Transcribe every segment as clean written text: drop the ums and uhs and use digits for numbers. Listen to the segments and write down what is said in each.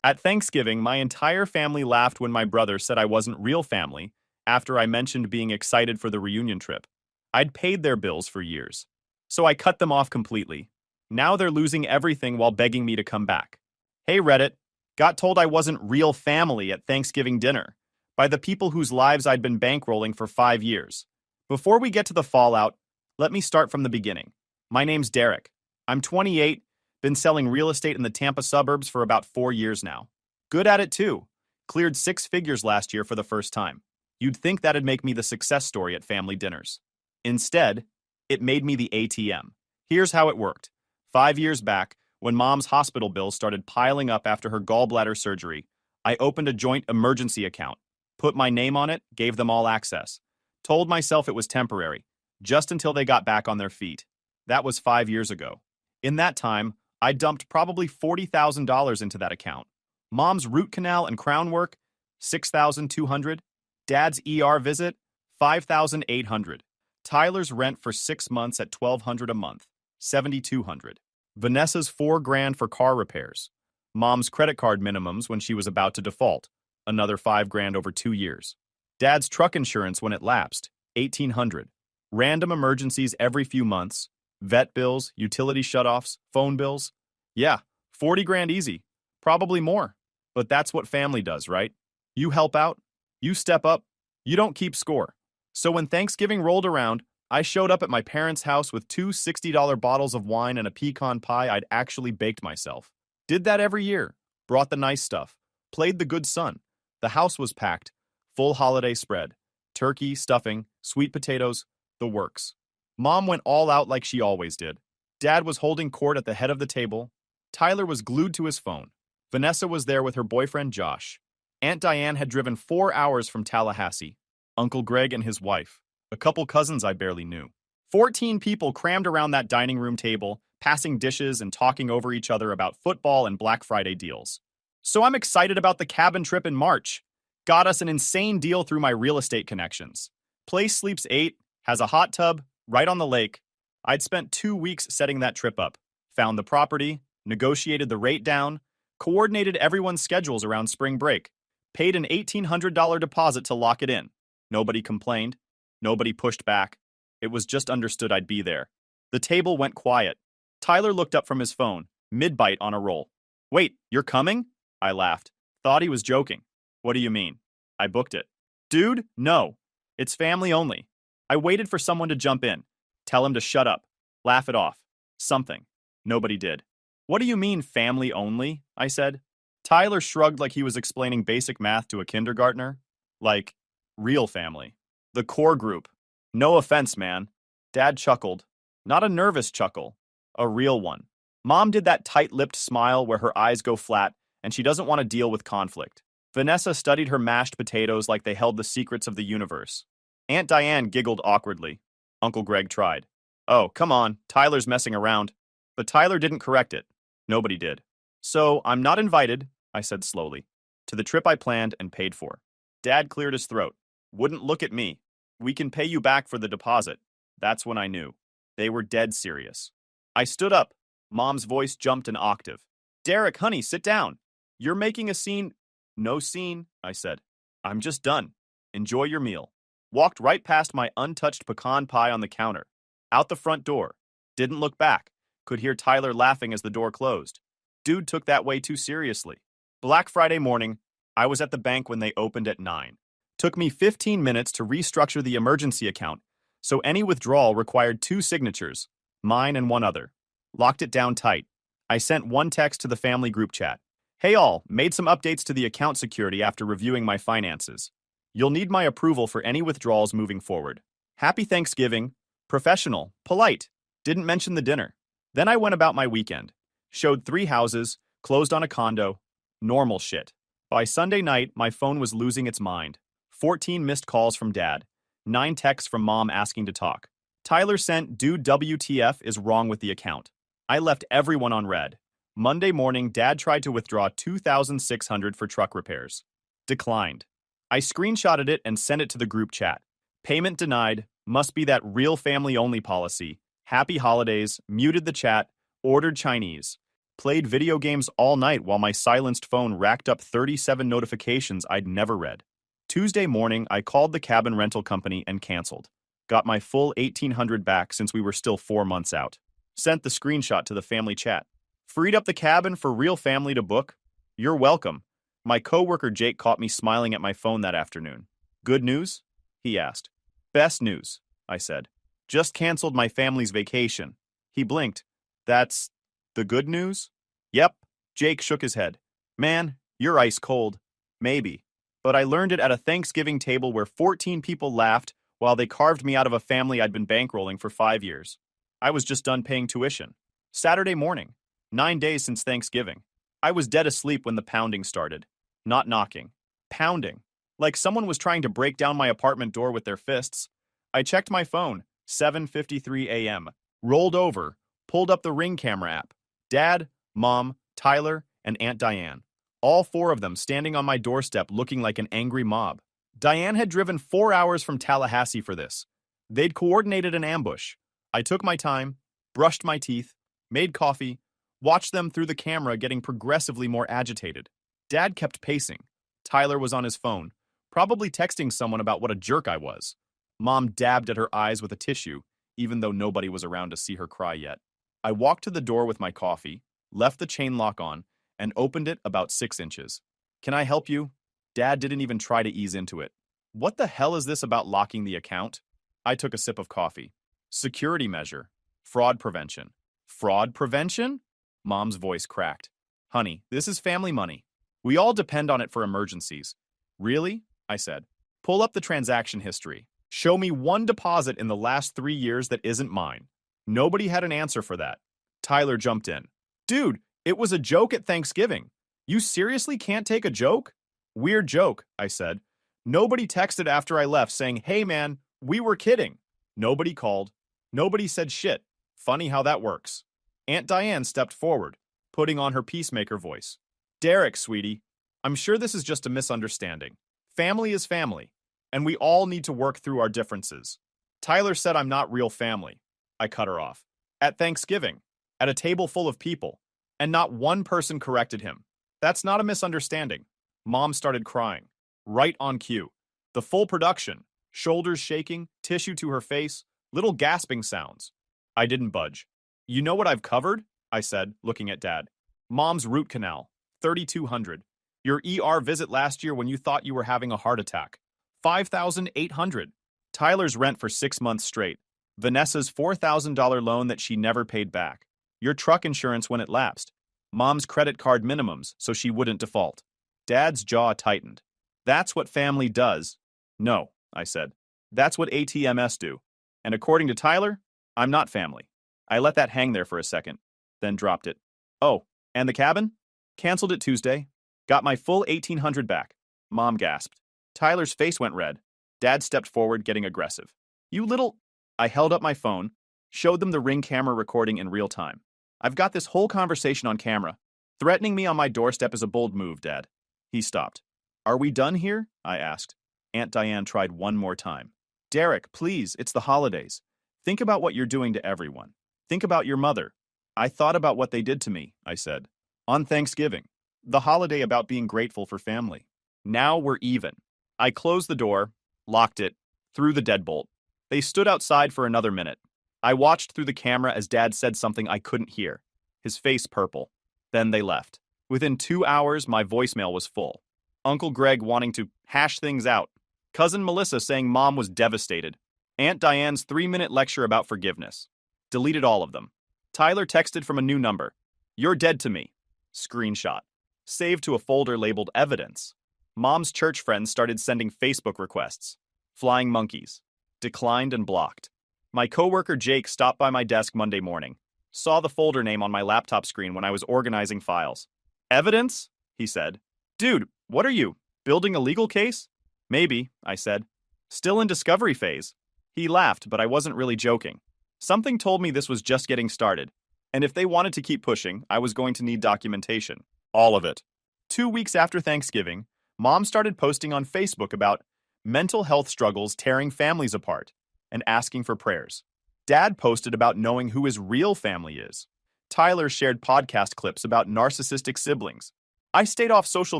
At Thanksgiving, my entire family laughed when my brother said I wasn't real family after I mentioned being excited for the reunion trip. I'd paid their bills for years, so I cut them off completely. Now they're losing everything while begging me to come back. Hey Reddit, got told I wasn't real family at Thanksgiving dinner by the people whose lives I'd been bankrolling for 5 years. Before we get to the fallout, let me start from the beginning. My name's Derek. I'm 28, been selling real estate in the Tampa suburbs for about 4 years now. Good at it too. Cleared 6 figures last year for the first time. You'd think that'd make me the success story at family dinners. Instead, it made me the ATM. Here's how it worked. 5 years back, when mom's hospital bills started piling up after her gallbladder surgery, I opened a joint emergency account, put my name on it, gave them all access. Told myself it was temporary, just until they got back on their feet. That was 5 years ago. In that time, I dumped probably $40,000 into that account. Mom's root canal and crown work, $6,200. Dad's ER visit, $5,800. Tyler's rent for 6 months at $1,200 a month, $7,200. Vanessa's $4,000 for car repairs. Mom's credit card minimums when she was about to default, another $5,000 over 2 years. Dad's truck insurance when it lapsed, $1,800. Random emergencies every few months, vet bills, utility shutoffs, phone bills. Yeah, $40,000 easy. Probably more. But that's what family does, right? You help out, you step up, you don't keep score. So when Thanksgiving rolled around, I showed up at my parents' house with two $60 bottles of wine and a pecan pie I'd actually baked myself. Did that every year. Brought the nice stuff. Played the good son. The house was packed. Full holiday spread. Turkey, stuffing, sweet potatoes, the works. Mom went all out like she always did. Dad was holding court at the head of the table. Tyler was glued to his phone. Vanessa was there with her boyfriend Josh. Aunt Diane had driven 4 hours from Tallahassee. Uncle Greg and his wife. A couple cousins I barely knew. 14 people crammed around that dining room table, passing dishes and talking over each other about football and Black Friday deals. So I'm excited about the cabin trip in March. Got us an insane deal through my real estate connections. Place sleeps 8, has a hot tub, right on the lake. I'd spent 2 weeks setting that trip up. Found the property, negotiated the rate down, coordinated everyone's schedules around spring break. Paid an $1,800 deposit to lock it in. Nobody complained. Nobody pushed back. It was just understood I'd be there. The table went quiet. Tyler looked up from his phone, mid-bite on a roll. Wait, you're coming? I laughed. Thought he was joking. What do you mean? I booked it. Dude, no. It's family only. I waited for someone to jump in. Tell him to shut up. Laugh it off. Something. Nobody did. What do you mean family only? I said. Tyler shrugged like he was explaining basic math to a kindergartner. Like, real family. The core group. No offense, man. Dad chuckled. Not a nervous chuckle. A real one. Mom did that tight-lipped smile where her eyes go flat and she doesn't want to deal with conflict. Vanessa studied her mashed potatoes like they held the secrets of the universe. Aunt Diane giggled awkwardly. Uncle Greg tried. Oh, come on, Tyler's messing around. But Tyler didn't correct it. Nobody did. So, I'm not invited, I said slowly, to the trip I planned and paid for. Dad cleared his throat. Wouldn't look at me. We can pay you back for the deposit. That's when I knew. They were dead serious. I stood up. Mom's voice jumped an octave. Derek, honey, sit down. You're making a scene. No scene, I said. I'm just done. Enjoy your meal. Walked right past my untouched pecan pie on the counter. Out the front door. Didn't look back. Could hear Tyler laughing as the door closed. Dude took that way too seriously. Black Friday morning, I was at the bank when they opened at 9. Took me 15 minutes to restructure the emergency account, so any withdrawal required 2 signatures, mine and one other. Locked it down tight. I sent one text to the family group chat. Hey all, made some updates to the account security after reviewing my finances. You'll need my approval for any withdrawals moving forward. Happy Thanksgiving. Professional. Polite. Didn't mention the dinner. Then I went about my weekend. Showed 3 houses, closed on a condo. Normal shit. By Sunday night, my phone was losing its mind. 14 missed calls from Dad. 9 texts from Mom asking to talk. Tyler sent, dude WTF is wrong with the account. I left everyone on red. Monday morning, Dad tried to withdraw $2,600 for truck repairs. Declined. I screenshotted it and sent it to the group chat. Payment denied. Must be that real family only policy. Happy holidays. Muted the chat. Ordered Chinese. Played video games all night while my silenced phone racked up 37 notifications I'd never read. Tuesday morning, I called the cabin rental company and canceled. Got my full $1,800 back since we were still 4 months out. Sent the screenshot to the family chat. Freed up the cabin for real family to book? You're welcome. My coworker Jake caught me smiling at my phone that afternoon. Good news? He asked. Best news, I said. Just canceled my family's vacation. He blinked. That's the good news? Yep. Jake shook his head. Man, you're ice cold. Maybe. But I learned it at a Thanksgiving table where 14 people laughed while they carved me out of a family I'd been bankrolling for 5 years. I was just done paying tuition. Saturday morning. 9 days since Thanksgiving. I was dead asleep when the pounding started. Not knocking. Pounding. Like someone was trying to break down my apartment door with their fists. I checked my phone. 7:53 a.m. Rolled over. Pulled up the Ring camera app. Dad, Mom, Tyler, and Aunt Diane. All 4 of them standing on my doorstep looking like an angry mob. Diane had driven 4 hours from Tallahassee for this. They'd coordinated an ambush. I took my time, brushed my teeth, made coffee, watched them through the camera getting progressively more agitated. Dad kept pacing. Tyler was on his phone, probably texting someone about what a jerk I was. Mom dabbed at her eyes with a tissue, even though nobody was around to see her cry yet. I walked to the door with my coffee, left the chain lock on, and opened it about 6 inches. Can I help you? Dad didn't even try to ease into it. What the hell is this about locking the account? I took a sip of coffee. Security measure. Fraud prevention. Fraud prevention? Mom's voice cracked. Honey, this is family money. We all depend on it for emergencies. Really? I said. Pull up the transaction history. Show me one deposit in the last 3 years that isn't mine. Nobody had an answer for that. Tyler jumped in. Dude, it was a joke at Thanksgiving. You seriously can't take a joke? Weird joke, I said. Nobody texted after I left saying, hey man, we were kidding. Nobody called. Nobody said shit. Funny how that works. Aunt Diane stepped forward, putting on her peacemaker voice. Derek, sweetie, I'm sure this is just a misunderstanding. Family is family, and we all need to work through our differences. Tyler said I'm not real family. I cut her off. At Thanksgiving, at a table full of people, and not one person corrected him. That's not a misunderstanding. Mom started crying. Right on cue. The full production. Shoulders shaking, tissue to her face, little gasping sounds. I didn't budge. You know what I've covered? I said, looking at Dad. Mom's root canal. 3,200. Your ER visit last year when you thought you were having a heart attack. 5,800. Tyler's rent for 6 months straight. Vanessa's $4,000 loan that she never paid back. Your truck insurance when it lapsed. Mom's credit card minimums so she wouldn't default. Dad's jaw tightened. That's what family does. No, I said. That's what ATMs do. And according to Tyler, I'm not family. I let that hang there for a second, then dropped it. Oh, and the cabin? Canceled it Tuesday. Got my full $1,800 back. Mom gasped. Tyler's face went red. Dad stepped forward, getting aggressive. You little... I held up my phone, showed them the Ring camera recording in real time. I've got this whole conversation on camera. Threatening me on my doorstep is a bold move, Dad. He stopped. Are we done here? I asked. Aunt Diane tried one more time. Derek, please, it's the holidays. Think about what you're doing to everyone. Think about your mother. I thought about what they did to me, I said. On Thanksgiving. The holiday about being grateful for family. Now we're even. I closed the door, locked it, threw the deadbolt. They stood outside for another minute. I watched through the camera as Dad said something I couldn't hear, his face purple. Then they left. Within 2 hours, my voicemail was full. Uncle Greg wanting to hash things out. Cousin Melissa saying Mom was devastated. Aunt Diane's 3-minute lecture about forgiveness. Deleted all of them. Tyler texted from a new number. You're dead to me. Screenshot. Saved to a folder labeled evidence. Mom's church friends started sending Facebook requests. Flying monkeys. Declined and blocked. My coworker Jake stopped by my desk Monday morning. Saw the folder name on my laptop screen when I was organizing files. Evidence? He said. Dude, what are you, building a legal case? Maybe, I said. Still in discovery phase. He laughed, but I wasn't really joking. Something told me this was just getting started. And if they wanted to keep pushing, I was going to need documentation. All of it. 2 weeks after Thanksgiving, Mom started posting on Facebook about mental health struggles tearing families apart and asking for prayers. Dad posted about knowing who his real family is. Tyler shared podcast clips about narcissistic siblings. I stayed off social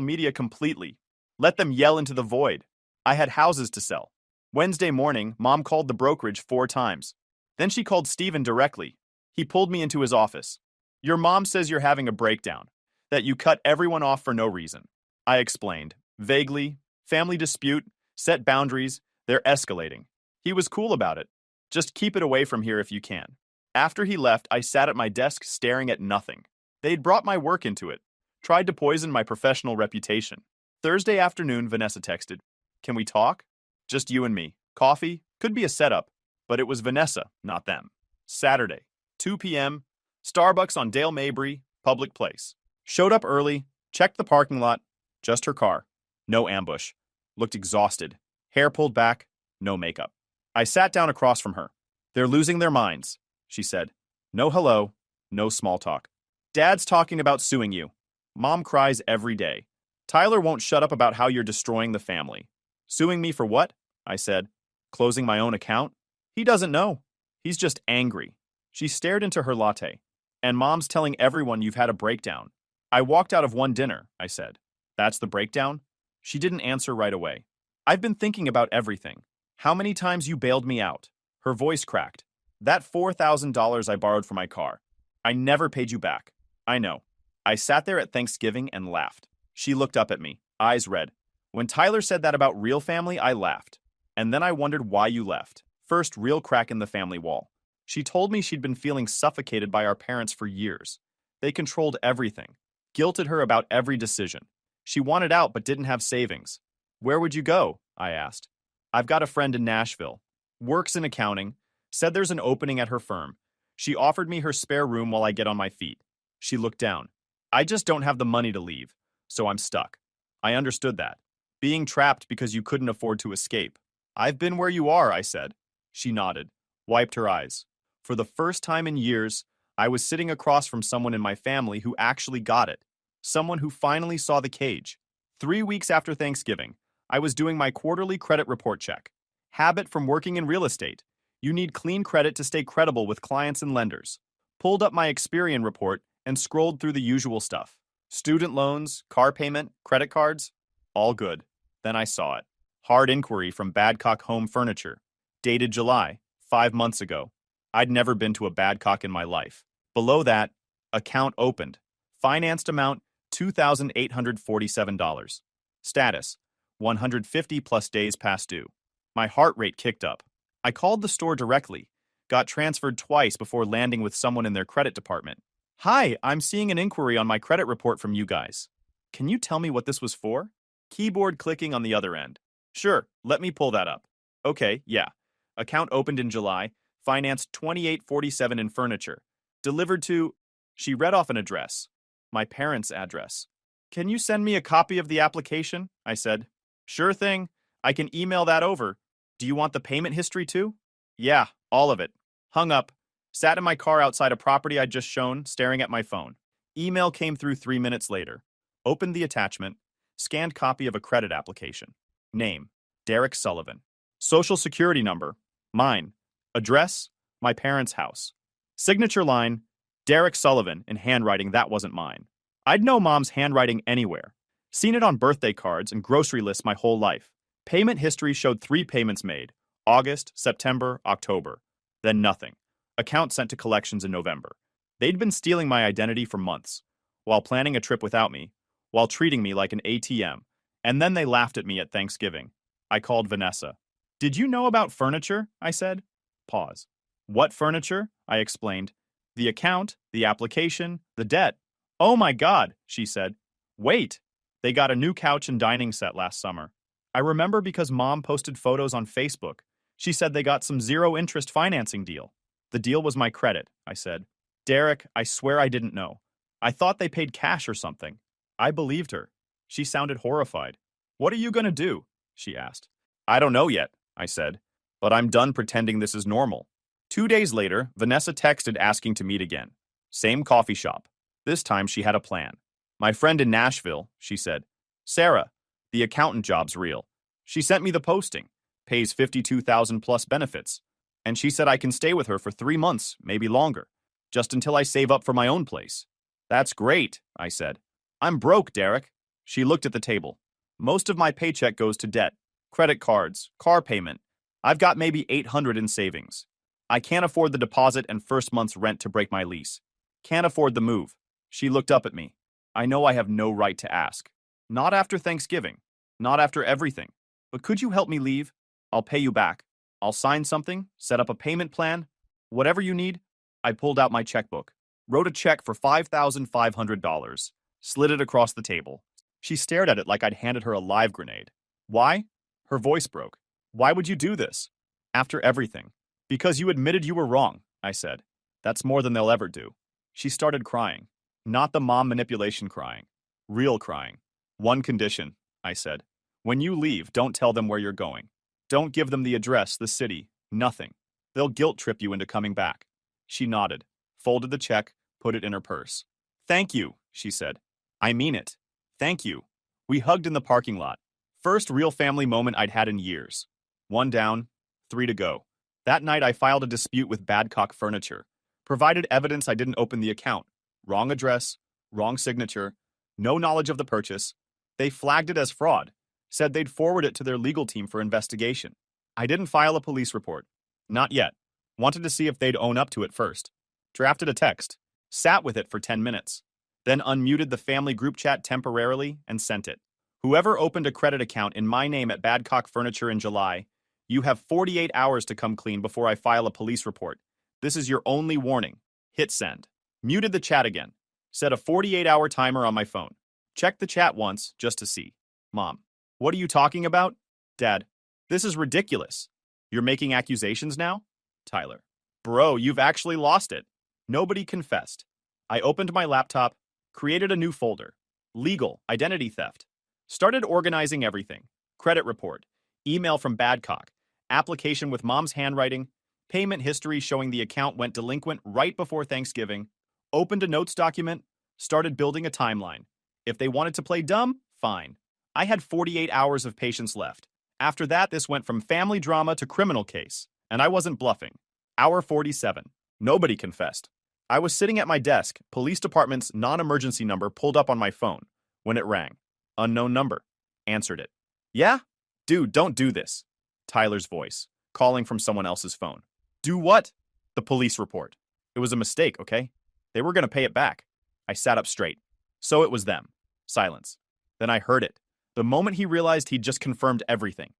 media completely. Let them yell into the void. I had houses to sell. Wednesday morning, Mom called the brokerage 4 times. Then she called Steven directly. He pulled me into his office. Your mom says you're having a breakdown, that you cut everyone off for no reason. I explained, vaguely, family dispute, set boundaries, they're escalating. He was cool about it. Just keep it away from here if you can. After he left, I sat at my desk staring at nothing. They'd brought my work into it, tried to poison my professional reputation. Thursday afternoon, Vanessa texted, "Can we talk? Just you and me. Coffee? Could be a setup." But it was Vanessa, not them. Saturday, 2 p.m., Starbucks on Dale Mabry, public place. Showed up early, checked the parking lot, just her car. No ambush. Looked exhausted. Hair pulled back, no makeup. I sat down across from her. "They're losing their minds," she said. "No hello, no small talk. Dad's talking about suing you. Mom cries every day. Tyler won't shut up about how you're destroying the family." "Suing me for what?" I said. "Closing my own account?" "He doesn't know. He's just angry." She stared into her latte. "And Mom's telling everyone you've had a breakdown." "I walked out of one dinner," I said. "That's the breakdown?" She didn't answer right away. "I've been thinking about everything. How many times you bailed me out." Her voice cracked. "That $4,000 I borrowed for my car. I never paid you back." "I know." I sat there at Thanksgiving and laughed. She looked up at me, eyes red. "When Tyler said that about real family, I laughed. And then I wondered why you left." First real crack in the family wall. She told me she'd been feeling suffocated by our parents for years. They controlled everything, guilted her about every decision. She wanted out but didn't have savings. "Where would you go?" I asked. "I've got a friend in Nashville. Works in accounting. Said there's an opening at her firm. She offered me her spare room while I get on my feet." She looked down. "I just don't have the money to leave, so I'm stuck." I understood that. Being trapped because you couldn't afford to escape. "I've been where you are," I said. She nodded, wiped her eyes. For the first time in years, I was sitting across from someone in my family who actually got it. Someone who finally saw the cage. 3 weeks after Thanksgiving, I was doing my quarterly credit report check. Habit from working in real estate. You need clean credit to stay credible with clients and lenders. Pulled up my Experian report and scrolled through the usual stuff. Student loans, car payment, credit cards. All good. Then I saw it. Hard inquiry from Badcock Home Furniture. Dated July, 5 months ago. I'd never been to a Badcock in my life. Below that, account opened. Financed amount, $2,847. Status, 150 plus days past due. My heart rate kicked up. I called the store directly. Got transferred twice before landing with someone in their credit department. "Hi, I'm seeing an inquiry on my credit report from you guys. Can you tell me what this was for?" Keyboard clicking on the other end. "Sure, let me pull that up." "Okay, yeah. Account opened in July. Financed $2,847 in furniture. Delivered to..." She read off an address. My parents' address. "Can you send me a copy of the application?" I said. "Sure thing. I can email that over. Do you want the payment history too?" "Yeah, all of it." Hung up. Sat in my car outside a property I'd just shown, staring at my phone. Email came through 3 minutes later. Opened the attachment. Scanned copy of a credit application. Name, Derek Sullivan. Social security number, mine. Address, my parents' house. Signature line, Derek Sullivan, in handwriting that wasn't mine. I'd know Mom's handwriting anywhere. Seen it on birthday cards and grocery lists my whole life. Payment history showed 3 payments made. August, September, October. Then nothing. Account sent to collections in November. They'd been stealing my identity for months, while planning a trip without me, while treating me like an ATM, and then they laughed at me at Thanksgiving. I called Vanessa. "Did you know about furniture?" I said. Pause. "What furniture?" I explained. "The account, the application, the debt." "Oh my God," she said. "Wait. They got a new couch and dining set last summer. I remember because Mom posted photos on Facebook. She said they got some zero-interest financing deal." "The deal was my credit," I said. "Derek, I swear I didn't know. I thought they paid cash or something." I believed her. She sounded horrified. "What are you going to do?" she asked. "I don't know yet," I said, "but I'm done pretending this is normal." 2 days later, Vanessa texted asking to meet again. Same coffee shop. This time she had a plan. "My friend in Nashville," she said. "Sarah, the accountant job's real. She sent me the posting. Pays 52,000 plus benefits. And she said I can stay with her for 3 months, maybe longer. just until I save up for my own place. That's great, I said. I'm broke, Derek. She looked at the table. Most of my paycheck goes to debt, credit cards, car payment. I've got maybe 800 in savings. I can't afford the deposit and first month's rent to break my lease. Can't afford the move. She looked up at me. I know I have no right to ask. Not after Thanksgiving. Not after everything. But could you help me leave? I'll pay you back. I'll sign something, set up a payment plan. Whatever you need. I pulled out my checkbook, wrote a check for $5,500, slid it across the table. She stared at it like I'd handed her a live grenade. Why? Her voice broke. Why would you do this? After everything. Because you admitted you were wrong, I said. That's more than they'll ever do. She started crying. Not the mom manipulation crying. Real crying. One condition, I said. When you leave, don't tell them where you're going. Don't give them the address, the city, nothing. They'll guilt trip you into coming back. She nodded, folded the check, put it in her purse. Thank you, she said. I mean it. Thank you. We hugged in the parking lot. First real family moment I'd had in years. 1 down, 3 to go. That night I filed a dispute with Badcock Furniture. Provided evidence I didn't open the account. Wrong address, wrong signature, no knowledge of the purchase. They flagged it as fraud. Said they'd forward it to their legal team for investigation. I didn't file a police report. Not yet. Wanted to see if they'd own up to it first. Drafted a text. Sat with it for 10 minutes. Then unmuted the family group chat temporarily and sent it. Whoever opened a credit account in my name at Badcock Furniture in July, you have 48 hours to come clean before I file a police report. This is your only warning. Hit send. Muted the chat again. Set a 48-hour timer on my phone. Checked the chat once just to see. Mom. What are you talking about? Dad. This is ridiculous. You're making accusations now? Tyler. Bro, you've actually lost it. Nobody confessed. I opened my laptop, created a new folder. Legal, identity theft. Started organizing everything. Credit report. Email from Badcock. Application with mom's handwriting. Payment history showing the account went delinquent right before Thanksgiving. Opened a notes document. Started building a timeline. If they wanted to play dumb, fine. I had 48 hours of patience left. After that, this went from family drama to criminal case. And I wasn't bluffing. Hour 47. Nobody confessed. I was sitting at my desk, police department's non-emergency number pulled up on my phone. When it rang. Unknown number. Answered it. Yeah? Dude, don't do this. Tyler's voice, calling from someone else's phone. Do what? The police report. It was a mistake, okay? They were going to pay it back. I sat up straight. So it was them. Silence. Then I heard it. The moment he realized he'd just confirmed everything.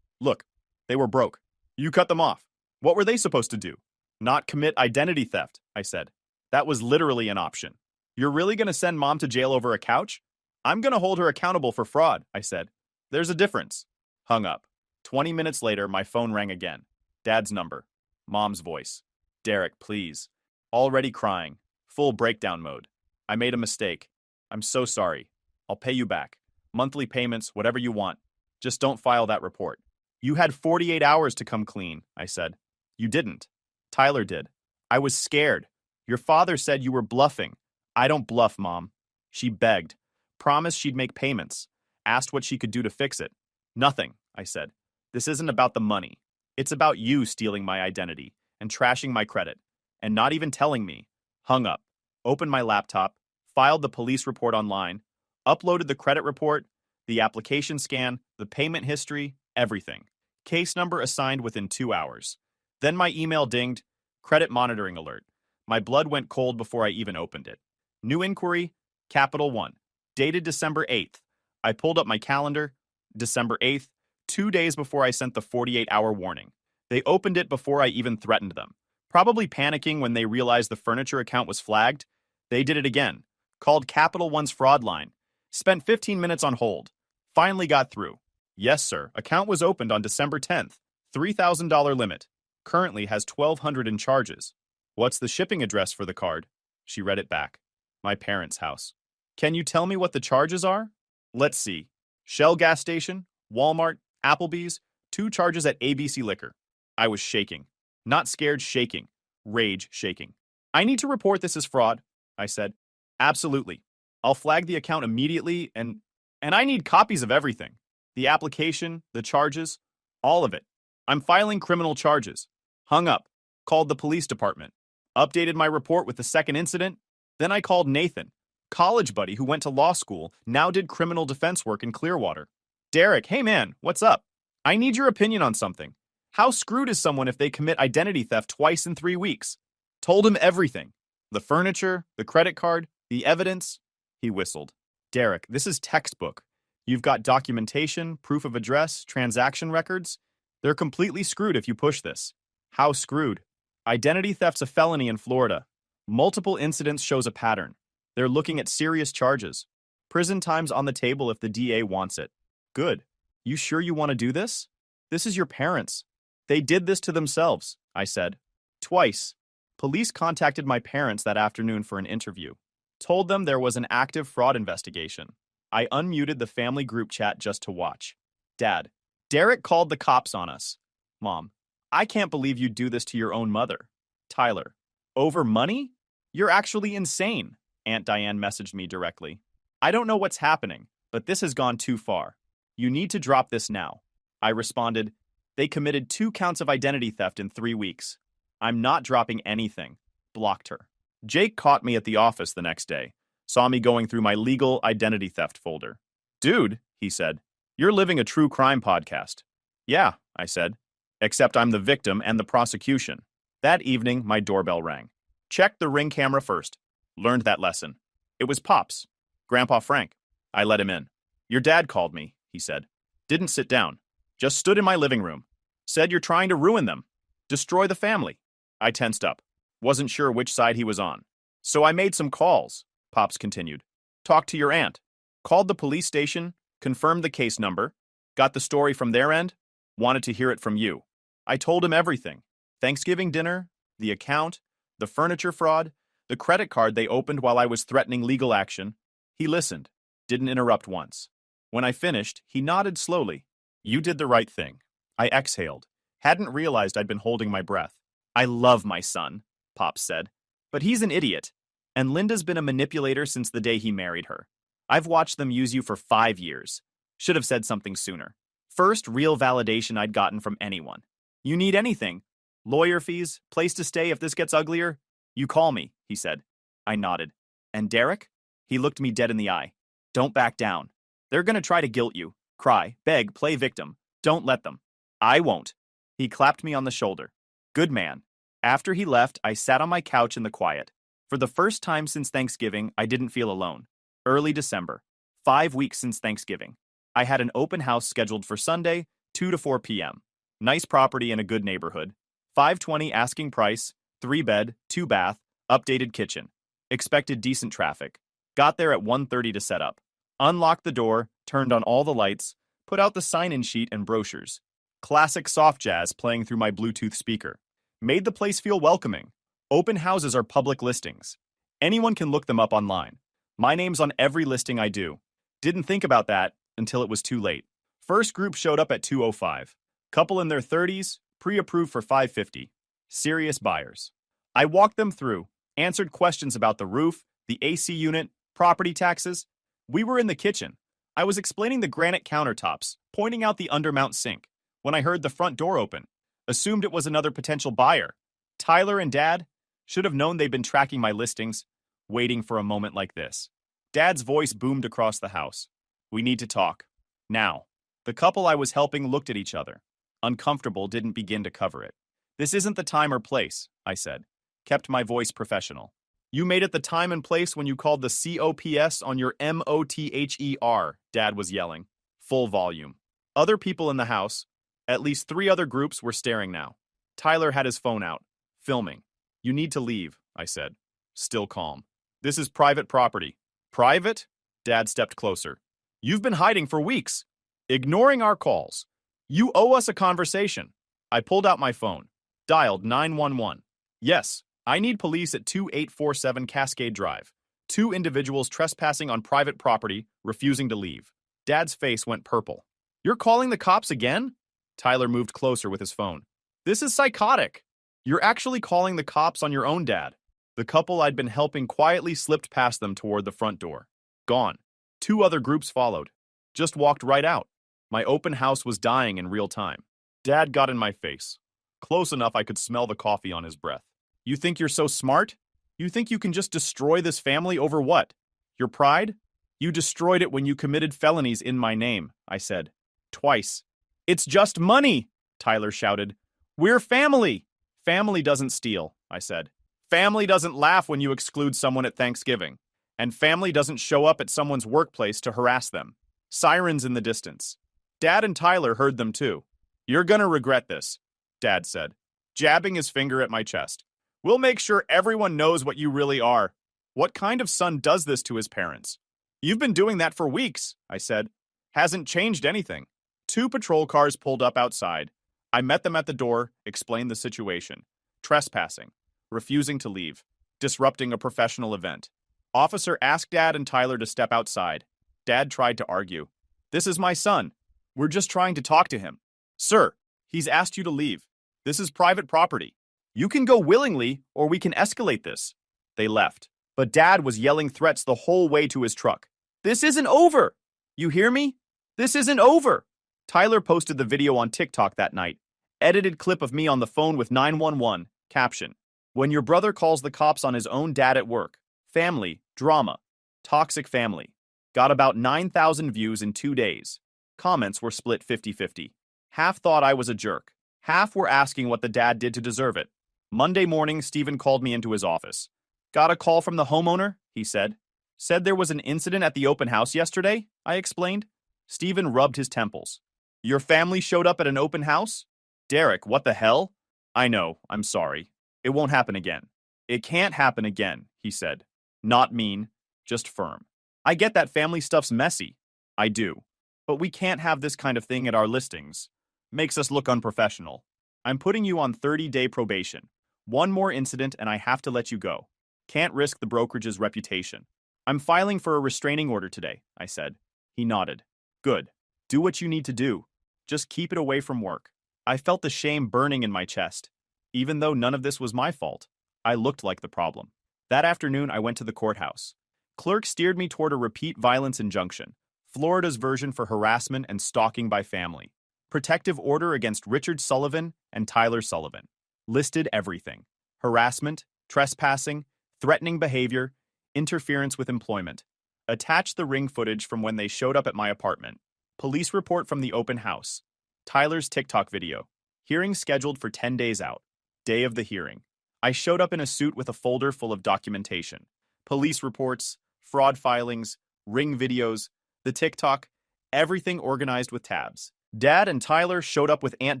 Look, they were broke. You cut them off. What were they supposed to do? Not commit identity theft, I said. That was literally an option. You're really going to send mom to jail over a couch? I'm going to hold her accountable for fraud, I said. There's a difference. Hung up. 20 minutes later, my phone rang again. Dad's number. Mom's voice. Derek, please. Already crying. Full breakdown mode. I made a mistake. I'm so sorry. I'll pay you back. Monthly payments, whatever you want. Just don't file that report. You had 48 hours to come clean, I said. You didn't. Tyler did. I was scared. Your father said you were bluffing. I don't bluff, Mom. She begged. Promised she'd make payments. Asked what she could do to fix it. Nothing, I said. This isn't about the money. It's about you stealing my identity and trashing my credit. And not even telling me. Hung up. Opened my laptop. Filed the police report online. Uploaded the credit report, the application scan, the payment history, everything. Case number assigned within 2 hours. Then my email dinged, credit monitoring alert. My blood went cold before I even opened it. New inquiry, Capital One. Dated December 8th. I pulled up my calendar, December 8th, 2 days before I sent the 48-hour warning. They opened it before I even threatened them. Probably panicking when they realized the furniture account was flagged. They did it again. Called Capital One's fraud line. Spent 15 minutes on hold. Finally got through. Yes, sir. Account was opened on December 10th. $3,000 limit. Currently has $1,200 in charges. What's the shipping address for the card? She read it back. My parents' house. Can you tell me what the charges are? Let's see. Shell gas station, Walmart, Applebee's, 2 charges at ABC Liquor. I was shaking. Not scared, shaking. Rage shaking. I need to report this as fraud, I said. Absolutely. I'll flag the account immediately and I need copies of everything. The application, the charges, all of it. I'm filing criminal charges. Hung up. Called the police department. Updated my report with the second incident. Then I called Nathan, college buddy who went to law school, now did criminal defense work in Clearwater. Derek, hey man, what's up? I need your opinion on something. How screwed is someone if they commit identity theft twice in 3 weeks? Told him everything. The furniture, the credit card, the evidence. He whistled. Derek, this is textbook. You've got documentation, proof of address, transaction records. They're completely screwed if you push this. How screwed? Identity theft's a felony in Florida. Multiple incidents shows a pattern. They're looking at serious charges. Prison time's on the table if the DA wants it. Good. You sure you want to do this? This is your parents. They did this to themselves, I said. Twice. Police contacted my parents that afternoon for an interview. Told them there was an active fraud investigation. I unmuted the family group chat just to watch. Dad, Derek called the cops on us. Mom, I can't believe you'd do this to your own mother. Tyler, over money? You're actually insane, Aunt Diane messaged me directly. I don't know what's happening, but this has gone too far. You need to drop this now. I responded, they committed 2 counts of identity theft in 3 weeks. I'm not dropping anything. Blocked her. Jake caught me at the office the next day, saw me going through my legal identity theft folder. Dude, he said, you're living a true crime podcast. Yeah, I said, except I'm the victim and the prosecution. That evening, my doorbell rang. Checked the Ring camera first. Learned that lesson. It was Pops, Grandpa Frank. I let him in. Your dad called me, he said. Didn't sit down. Just stood in my living room. Said you're trying to ruin them. Destroy the family. I tensed up. Wasn't sure which side he was on. So I made some calls, Pops continued. Talked to your aunt. Called the police station, confirmed the case number, got the story from their end, wanted to hear it from you. I told him everything. Thanksgiving dinner, the account, the furniture fraud, the credit card they opened while I was threatening legal action. He listened, didn't interrupt once. When I finished, he nodded slowly. You did the right thing. I exhaled. Hadn't realized I'd been holding my breath. I love my son, Pops said. But he's an idiot. And Linda's been a manipulator since the day he married her. I've watched them use you for 5 years. Should have said something sooner. First real validation I'd gotten from anyone. You need anything. Lawyer fees, place to stay if this gets uglier? You call me, he said. I nodded. And Derek? He looked me dead in the eye. Don't back down. They're gonna try to guilt you. Cry, beg, play victim. Don't let them. I won't. He clapped me on the shoulder. Good man. After he left, I sat on my couch in the quiet. For the first time since Thanksgiving, I didn't feel alone. Early December. 5 weeks since Thanksgiving. I had an open house scheduled for Sunday, 2 to 4 p.m. Nice property in a good neighborhood. $520 asking price, 3-bed, 2-bath, updated kitchen. Expected decent traffic. Got there at 1:30 to set up. Unlocked the door, turned on all the lights, put out the sign-in sheet and brochures. Classic soft jazz playing through my Bluetooth speaker. Made the place feel welcoming. Open houses are public listings. Anyone can look them up online. My name's on every listing I do. Didn't think about that until it was too late. First group showed up at 2:05. Couple in their 30s, pre-approved for $550. Serious buyers. I walked them through, answered questions about the roof, the AC unit, property taxes. We were in the kitchen. I was explaining the granite countertops, pointing out the undermount sink, when I heard the front door open. Assumed it was another potential buyer. Tyler and Dad should have known they'd been tracking my listings, waiting for a moment like this. Dad's voice boomed across the house. We need to talk. Now. The couple I was helping looked at each other. Uncomfortable didn't begin to cover it. This isn't the time or place, I said. Kept my voice professional. You made it the time and place when you called the COPS on your MOTHER, Dad was yelling. Full volume. Other people in the house, at least 3 other groups, were staring now. Tyler had his phone out, filming. You need to leave, I said. Still calm. This is private property. Private? Dad stepped closer. You've been hiding for weeks. Ignoring our calls. You owe us a conversation. I pulled out my phone. Dialed 911. Yes, I need police at 2847 Cascade Drive. 2 individuals trespassing on private property, refusing to leave. Dad's face went purple. You're calling the cops again? Tyler moved closer with his phone. This is psychotic. You're actually calling the cops on your own dad. The couple I'd been helping quietly slipped past them toward the front door. Gone. 2 other groups followed. Just walked right out. My open house was dying in real time. Dad got in my face. Close enough I could smell the coffee on his breath. You think you're so smart? You think you can just destroy this family over what? Your pride? You destroyed it when you committed felonies in my name, I said. Twice. It's just money, Tyler shouted. We're family. Family doesn't steal, I said. Family doesn't laugh when you exclude someone at Thanksgiving. And family doesn't show up at someone's workplace to harass them. Sirens in the distance. Dad and Tyler heard them too. You're gonna regret this, Dad said, jabbing his finger at my chest. We'll make sure everyone knows what you really are. What kind of son does this to his parents? You've been doing that for weeks, I said. Hasn't changed anything. 2 patrol cars pulled up outside. I met them at the door, explained the situation. Trespassing, refusing to leave, disrupting a professional event. Officer asked Dad and Tyler to step outside. Dad tried to argue. This is my son. We're just trying to talk to him. Sir, he's asked you to leave. This is private property. You can go willingly, or we can escalate this. They left, but Dad was yelling threats the whole way to his truck. This isn't over! You hear me? This isn't over! Tyler posted the video on TikTok that night. Edited clip of me on the phone with 911. Caption. When your brother calls the cops on his own dad at work. Family, drama. Toxic family. Got about 9,000 views in 2 days. Comments were split 50-50. Half thought I was a jerk. Half were asking what the dad did to deserve it. Monday morning, Stephen called me into his office. Got a call from the homeowner, he said. Said there was an incident at the open house yesterday, I explained. Stephen rubbed his temples. Your family showed up at an open house? Derek, what the hell? I know, I'm sorry. It won't happen again. It can't happen again, he said. Not mean, just firm. I get that family stuff's messy. I do. But we can't have this kind of thing at our listings. Makes us look unprofessional. I'm putting you on 30-day probation. One more incident and I have to let you go. Can't risk the brokerage's reputation. I'm filing for a restraining order today, I said. He nodded. Good. Do what you need to do. Just keep it away from work. I felt the shame burning in my chest. Even though none of this was my fault, I looked like the problem. That afternoon, I went to the courthouse. Clerk steered me toward a repeat violence injunction, Florida's version for harassment and stalking by family. Protective order against Richard Sullivan and Tyler Sullivan. Listed everything. Harassment, trespassing, threatening behavior, interference with employment. Attached the ring footage from when they showed up at my apartment. Police report from the open house. Tyler's TikTok video. Hearing scheduled for 10 days out. Day of the hearing. I showed up in a suit with a folder full of documentation. Police reports, fraud filings, ring videos, the TikTok, everything organized with tabs. Dad and Tyler showed up with Aunt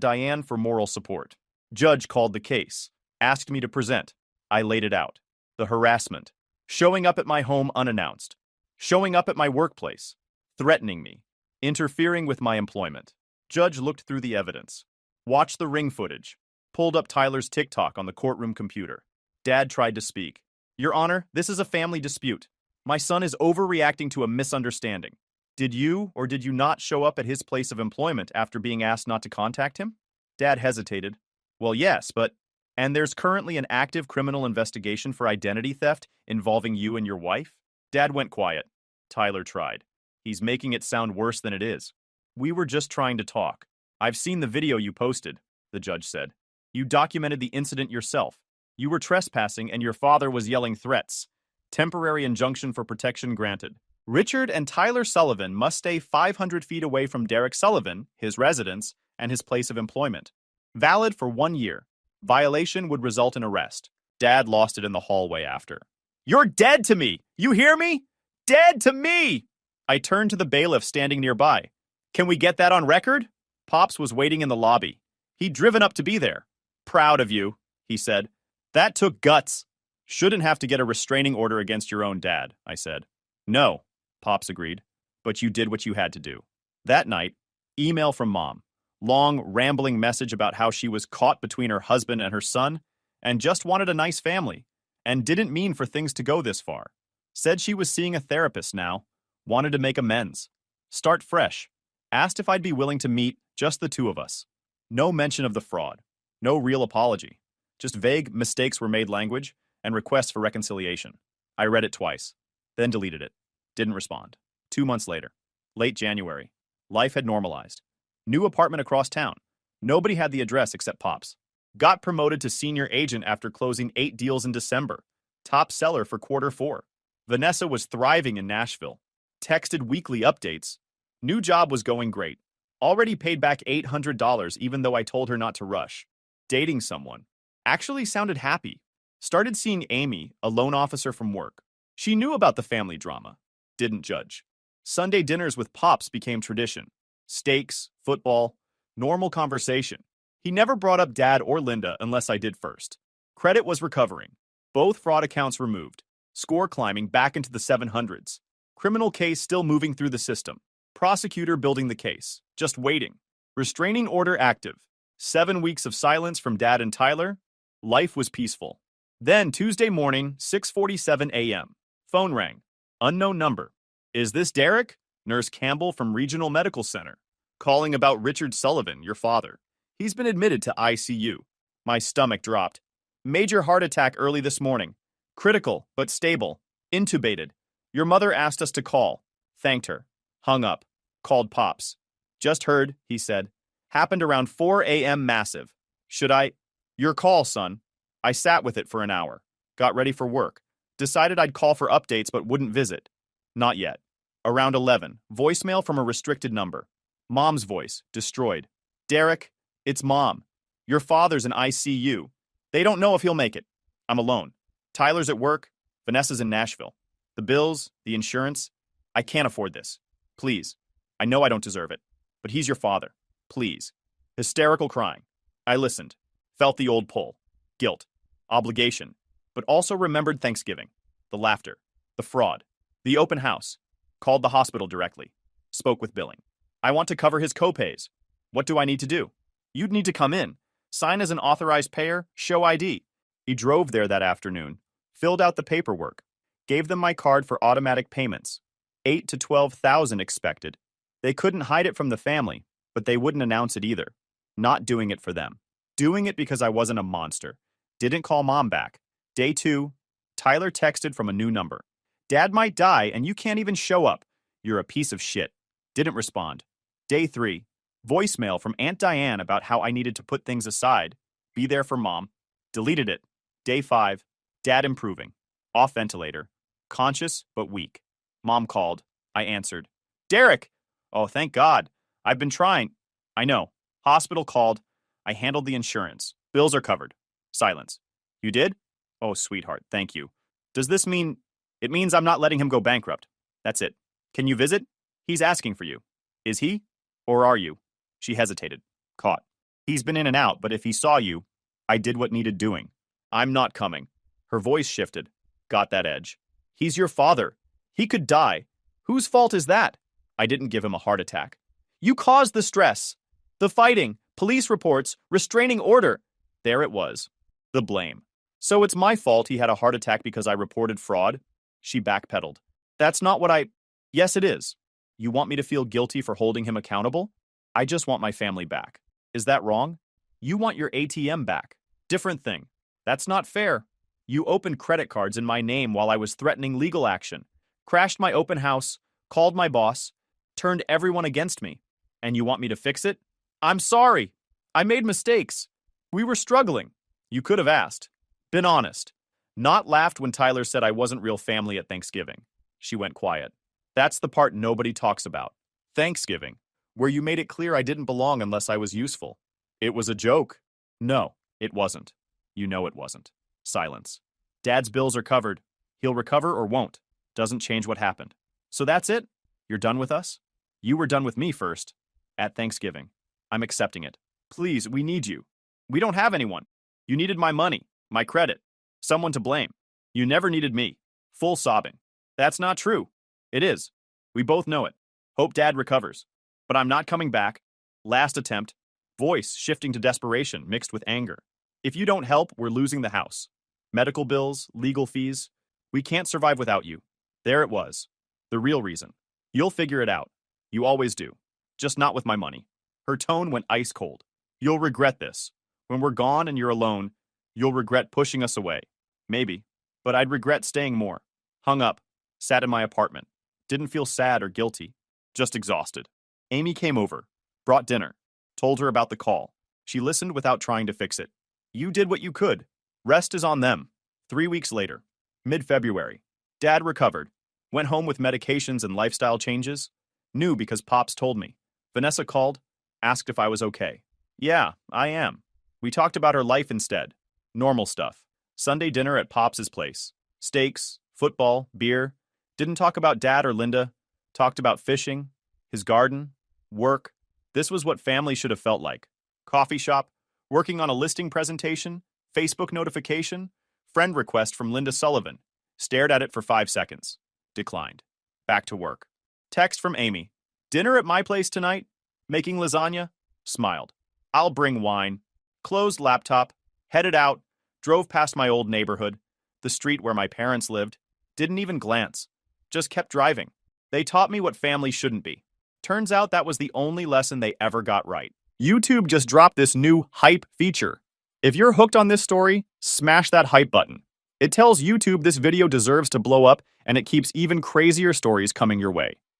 Diane for moral support. Judge called the case. Asked me to present. I laid it out. The harassment. Showing up at my home unannounced. Showing up at my workplace. Threatening me. Interfering with my employment. Judge looked through the evidence. Watched the ring footage. Pulled up Tyler's TikTok on the courtroom computer. Dad tried to speak. Your Honor, this is a family dispute. My son is overreacting to a misunderstanding. Did you or did you not show up at his place of employment after being asked not to contact him? Dad hesitated. Well, yes, but... And there's currently an active criminal investigation for identity theft involving you and your wife? Dad went quiet. Tyler tried. He's making it sound worse than it is. We were just trying to talk. I've seen the video you posted, the judge said. You documented the incident yourself. You were trespassing and your father was yelling threats. Temporary injunction for protection granted. Richard and Tyler Sullivan must stay 500 feet away from Derek Sullivan, his residence, and his place of employment. Valid for 1 year. Violation would result in arrest. Dad lost it in the hallway after. You're dead to me! You hear me? Dead to me! I turned to the bailiff standing nearby. Can we get that on record? Pops was waiting in the lobby. He'd driven up to be there. Proud of you, he said. That took guts. Shouldn't have to get a restraining order against your own dad, I said. No, Pops agreed. But you did what you had to do. That night, email from Mom. Long, rambling message about how she was caught between her husband and her son, and just wanted a nice family, and didn't mean for things to go this far. Said she was seeing a therapist now, wanted to make amends. Start fresh. Asked if I'd be willing to meet, just the two of us. No mention of the fraud. No real apology. Just vague mistakes were made language, and requests for reconciliation. I read it twice, then deleted it. Didn't respond. 2 months later. Late January. Life had normalized. New apartment across town. Nobody had the address except Pops. Got promoted to senior agent after closing 8 deals in December. Top seller for quarter 4. Vanessa was thriving in Nashville. Texted weekly updates. New job was going great. Already paid back $800 even though I told her not to rush. Dating someone. Actually sounded happy. Started seeing Amy, a loan officer from work. She knew about the family drama. Didn't judge. Sunday dinners with Pops became tradition. Steaks, football, normal conversation. He never brought up Dad or Linda unless I did first. Credit was recovering. Both fraud accounts removed. Score climbing back into the 700s. Criminal case still moving through the system. Prosecutor building the case. Just waiting. Restraining order active. 7 weeks of silence from Dad and Tyler. Life was peaceful. Then Tuesday morning, 6:47 a.m. Phone rang. Unknown number. Is this Derek? Nurse Campbell from Regional Medical Center. Calling about Richard Sullivan, your father. He's been admitted to ICU. My stomach dropped. Major heart attack early this morning. Critical, but stable. Intubated. Your mother asked us to call. Thanked her. Hung up. Called Pops. Just heard, he said. Happened around 4 a.m. massive. Should I? Your call, son. I sat with it for an hour. Got ready for work. Decided I'd call for updates but wouldn't visit. Not yet. Around 11. Voicemail from a restricted number. Mom's voice. Destroyed. Derek, it's Mom. Your father's in ICU. They don't know if he'll make it. I'm alone. Tyler's at work. Vanessa's in Nashville. The bills, the insurance. I can't afford this. Please. I know I don't deserve it. But he's your father. Please. Hysterical crying. I listened. Felt the old pull. Guilt. Obligation. But also remembered Thanksgiving. The laughter. The fraud. The open house. Called the hospital directly. Spoke with billing. I want to cover his copays. What do I need to do? You'd need to come in. Sign as an authorized payer. Show ID. He drove there that afternoon. Filled out the paperwork. Gave them my card for automatic payments. 8 to 12,000 expected. They couldn't hide it from the family, but they wouldn't announce it either. Not doing it for them. Doing it because I wasn't a monster. Didn't call Mom back. Day 2. Tyler texted from a new number. Dad might die and you can't even show up. You're a piece of shit. Didn't respond. Day 3. Voicemail from Aunt Diane about how I needed to put things aside. Be there for Mom. Deleted it. Day 5. Dad improving. Off ventilator. Conscious but weak. Mom called. I answered. Derek! Oh, thank God. I've been trying. I know. Hospital called. I handled the insurance. Bills are covered. Silence. You did? Oh, sweetheart, thank you. Does this mean... It means I'm not letting him go bankrupt. That's it. Can you visit? He's asking for you. Is he? Or are you? She hesitated. Caught. He's been in and out, but if he saw you, I did what needed doing. I'm not coming. Her voice shifted. Got that edge. He's your father. He could die. Whose fault is that? I didn't give him a heart attack. You caused the stress. The fighting, police reports, restraining order. There it was. The blame. So it's my fault he had a heart attack because I reported fraud? She backpedaled. That's not what I... Yes, it is. You want me to feel guilty for holding him accountable? I just want my family back. Is that wrong? You want your ATM back. Different thing. That's not fair. You opened credit cards in my name while I was threatening legal action. Crashed my open house, called my boss, turned everyone against me. And you want me to fix it? I'm sorry. I made mistakes. We were struggling. You could have asked. Been honest. Not laughed when Tyler said I wasn't real family at Thanksgiving. She went quiet. That's the part nobody talks about. Thanksgiving, where you made it clear I didn't belong unless I was useful. It was a joke. No, it wasn't. You know it wasn't. Silence. Dad's bills are covered. He'll recover or won't. Doesn't change what happened. So that's it? You're done with us? You were done with me first. At Thanksgiving. I'm accepting it. Please, we need you. We don't have anyone. You needed my money, my credit, someone to blame. You never needed me. Full sobbing. That's not true. It is. We both know it. Hope Dad recovers. But I'm not coming back. Last attempt. Voice shifting to desperation mixed with anger. If you don't help, we're losing the house. Medical bills, legal fees. We can't survive without you. There it was. The real reason. You'll figure it out. You always do. Just not with my money. Her tone went ice cold. You'll regret this. When we're gone and you're alone, you'll regret pushing us away. Maybe. But I'd regret staying more. Hung up. Sat in my apartment. Didn't feel sad or guilty. Just exhausted. Amy came over. Brought dinner. Told her about the call. She listened without trying to fix it. You did what you could. Rest is on them. 3 weeks later, mid-February, Dad recovered. Went home with medications and lifestyle changes. Knew because Pops told me. Vanessa called, asked if I was okay. Yeah, I am. We talked about her life instead. Normal stuff. Sunday dinner at Pops's place. Steaks, football, beer. Didn't talk about Dad or Linda. Talked about fishing, his garden, work. This was what family should have felt like. Coffee shop, working on a listing presentation, Facebook notification, friend request from Linda Sullivan. Stared at it for 5 seconds. Declined. Back to work. Text from Amy. Dinner at my place tonight? Making lasagna? Smiled. I'll bring wine. Closed laptop. Headed out. Drove past my old neighborhood. The street where my parents lived. Didn't even glance. Just kept driving. They taught me what family shouldn't be. Turns out that was the only lesson they ever got right. YouTube just dropped this new hype feature. If you're hooked on this story, smash that hype button. It tells YouTube this video deserves to blow up, and it keeps even crazier stories coming your way.